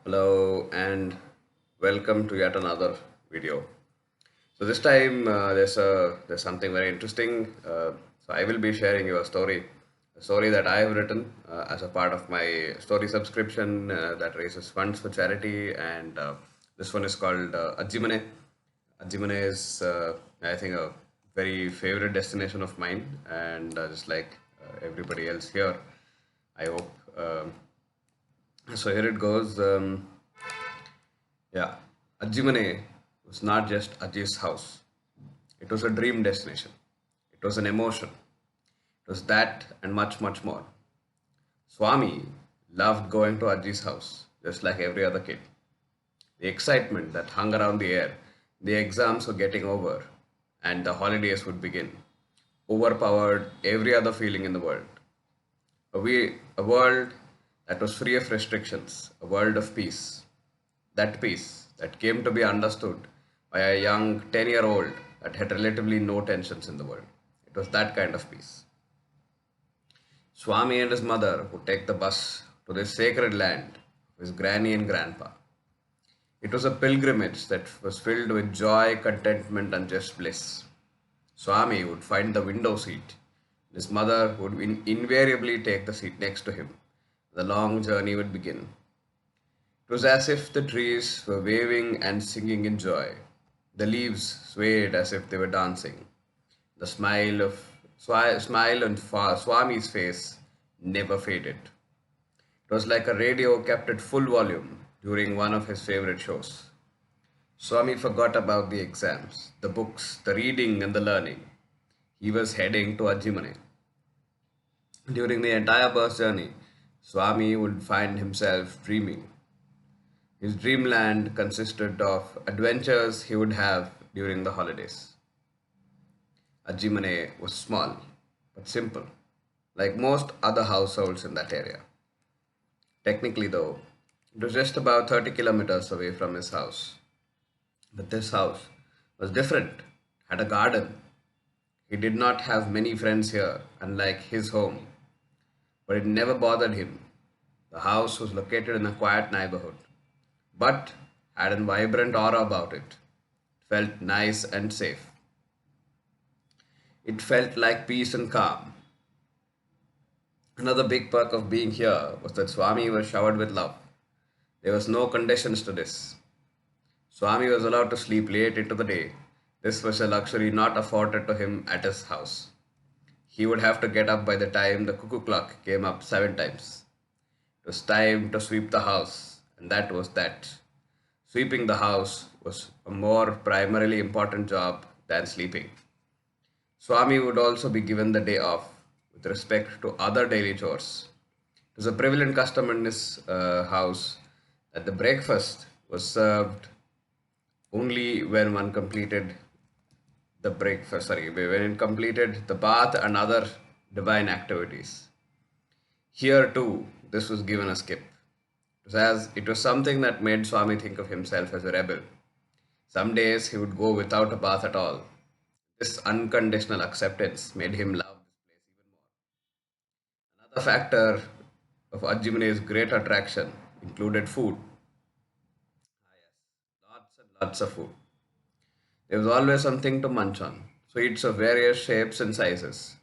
Hello and welcome to yet another video. So this time there's something very interesting. So I will be sharing you a story that I have written as a part of my story subscription that raises funds for charity, and this one is called Ajji. Ajji is I think a very favorite destination of mine, and just like everybody else here, I hope. So here it goes. Yeah, Ajimane was not just Ajji's house. It was a dream destination. It was an emotion. It was that and much, much more. Swami loved going to Ajji's house, just like every other kid. The excitement that hung around the air, the exams were getting over, and the holidays would begin, overpowered every other feeling in the world. A world that was free of restrictions, a world of peace. That peace that came to be understood by a young 10-year-old that had relatively no tensions in the world. It was that kind of peace. Swami and his mother would take the bus to this sacred land of his granny and grandpa. It was a pilgrimage that was filled with joy, contentment, and just bliss. Swami would find the window seat. His mother would invariably take the seat next to him. The long journey would begin. It was as if the trees were waving and singing in joy. The leaves swayed as if they were dancing. The smile on Swami's face never faded. It was like a radio kept at full volume during one of his favorite shows. Swami forgot about the exams, the books, the reading, and the learning. He was heading to Ajimane. During the entire bus journey, Swami would find himself dreaming. His dreamland consisted of adventures he would have during the holidays. Ajimane was small but simple, like most other households in that area. Technically, though, it was just about 30 kilometers away from his house. But this house was different, had a garden. He did not have many friends here, unlike his home, but it never bothered him. The house was located in a quiet neighborhood, but had a vibrant aura about it. It felt nice and safe. It felt like peace and calm. Another big perk of being here was that Swami was showered with love. There was no conditions to this. Swami was allowed to sleep late into the day. This was a luxury not afforded to him at his house. He would have to get up by the time the cuckoo clock came up 7 times. It was time to sweep the house, and that was that. Sweeping the house was a more primarily important job than sleeping. Swami would also be given the day off with respect to other daily chores. It was a prevalent custom in his house that the breakfast was served only when one completed when it completed the bath and other divine activities. Here too, this was given a skip. It was something that made Swami think of himself as a rebel. Some days he would go without a bath at all. This unconditional acceptance made him love this place even more. Another factor of Ajjimane's great attraction included food. Ah, yes, lots and lots of food. There was always something to munch on. Sweets of various shapes and sizes.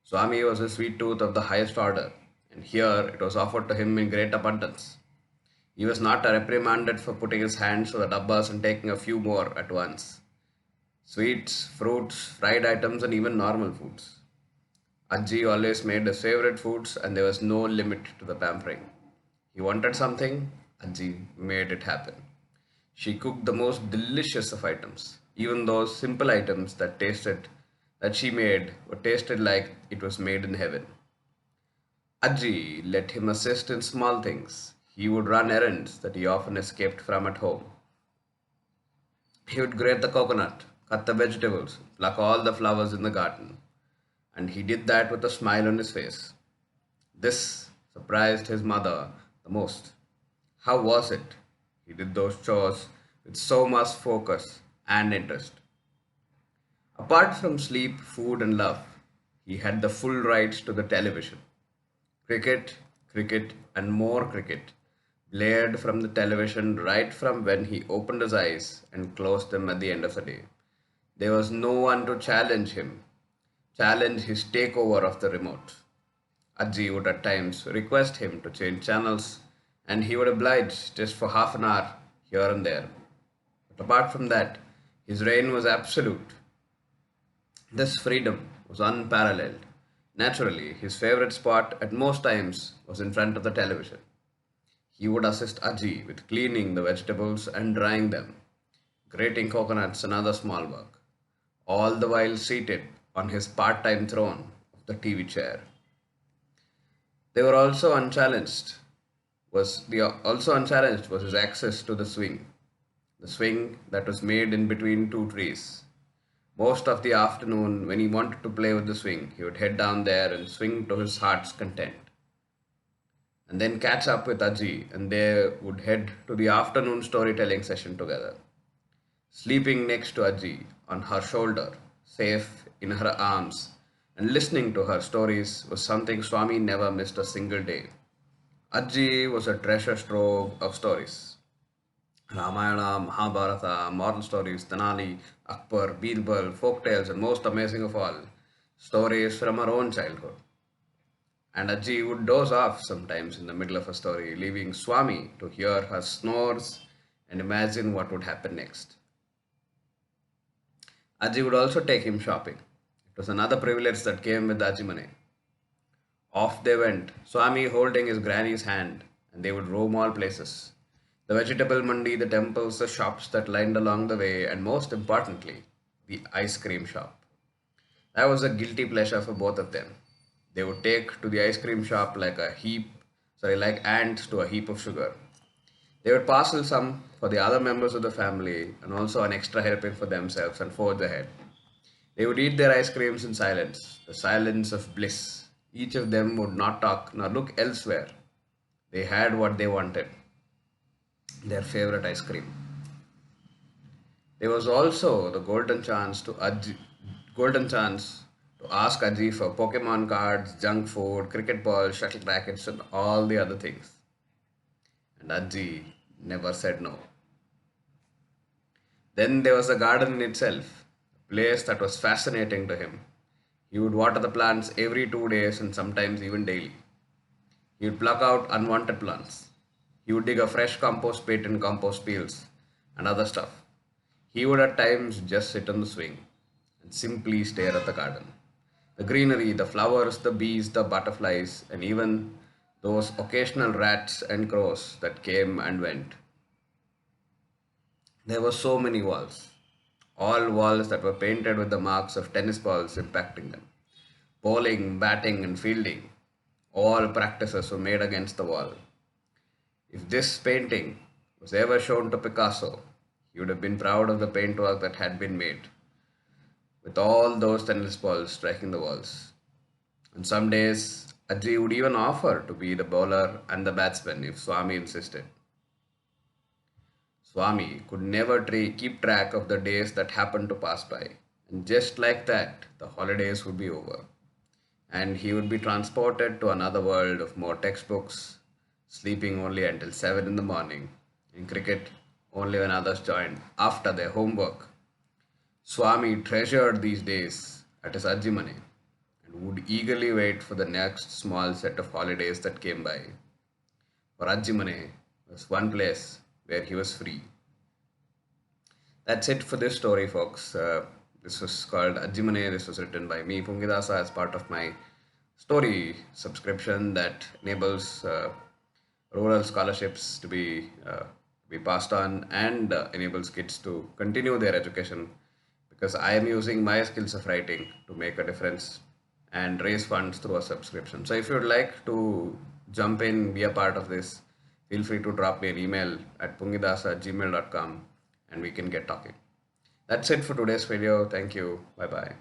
Swami was a sweet tooth of the highest order, and here it was offered to him in great abundance. He was not reprimanded for putting his hands to the dabbas and taking a few more at once. Sweets, fruits, fried items, and even normal foods. Ajji always made his favorite foods, and there was no limit to the pampering. He wanted something, Ajji made it happen. She cooked the most delicious of items, even those simple items that she made were tasted like it was made in heaven. Ajji let him assist in small things. He would run errands that he often escaped from at home. He would grate the coconut, cut the vegetables, pluck all the flowers in the garden, and he did that with a smile on his face. This surprised his mother the most. How was it? He did those chores with so much focus and interest. Apart from sleep, food, and love, he had the full rights to the television. Cricket, cricket, and more cricket. blared from the television right from when he opened his eyes and closed them at the end of the day. There was no one to challenge his takeover of the remote. Ajji would at times request him to change channels, and he would oblige just for half an hour here and there. But apart from that, his reign was absolute. This freedom was unparalleled. Naturally, his favorite spot at most times was in front of the television. He would assist Ajji with cleaning the vegetables and drying them, grating coconuts and other small work, all the while seated on his part time throne of the TV chair. They were also unchallenged was his access to the swing that was made in between two trees. Most of the afternoon, when he wanted to play with the swing, he would head down there and swing to his heart's content, and then catch up with Ajji, and they would head to the afternoon storytelling session together. Sleeping next to Ajji on her shoulder, safe in her arms, and listening to her stories was something Swami never missed a single day. Ajji was a treasure trove of stories. Ramayana, Mahabharata, moral stories, Tenali, Akbar, Birbal, folk tales, and most amazing of all, stories from her own childhood. And Ajji would doze off sometimes in the middle of a story, leaving Swami to hear her snores and imagine what would happen next. Ajji would also take him shopping. It was another privilege that came with the Ajimane. Off they went, Swami holding his granny's hand, and they would roam all places. The vegetable mandi, the temples, the shops that lined along the way, and most importantly, the ice cream shop. That was a guilty pleasure for both of them. They would take to the ice cream shop like ants to a heap of sugar. They would parcel some for the other members of the family and also an extra helping for themselves and forge ahead. They would eat their ice creams in silence, the silence of bliss. Each of them would not talk nor look elsewhere. They had what they wanted, their favorite ice cream. There was also the golden chance to ask Ajji for Pokemon cards, junk food, cricket balls, shuttle rackets, and all the other things. And Ajji never said no. Then there was the garden in itself, a place that was fascinating to him. He would water the plants every 2 days and sometimes even daily. He would pluck out unwanted plants. He would dig a fresh compost pit and compost peels and other stuff. He would at times just sit on the swing and simply stare at the garden. The greenery, the flowers, the bees, the butterflies, and even those occasional rats and crows that came and went. There were so many walls, all walls that were painted with the marks of tennis balls impacting them. Bowling, batting, and fielding, all practices were made against the wall. If this painting was ever shown to Picasso, he would have been proud of the paintwork that had been made, with all those tennis balls striking the walls. And some days, Ajji would even offer to be the bowler and the batsman if Swami insisted. Swami could never keep track of the days that happened to pass by, and just like that, the holidays would be over, and he would be transported to another world of more textbooks, sleeping only until 7 in the morning, in cricket only when others joined after their homework. Swami treasured these days at his Ajimane and would eagerly wait for the next small set of holidays that came by. For Ajimane was one place where he was free. That's it for this story, folks. This was called Ajimane. This was written by me, Pungidasa, as part of my story subscription that enables rural scholarships to be passed on and enables kids to continue their education, because I am using my skills of writing to make a difference and raise funds through a subscription. So if you would like to jump in, be a part of this, feel free to drop me an email at pungidasa@gmail.com and we can get talking. That's it for today's video. Thank you. Bye bye.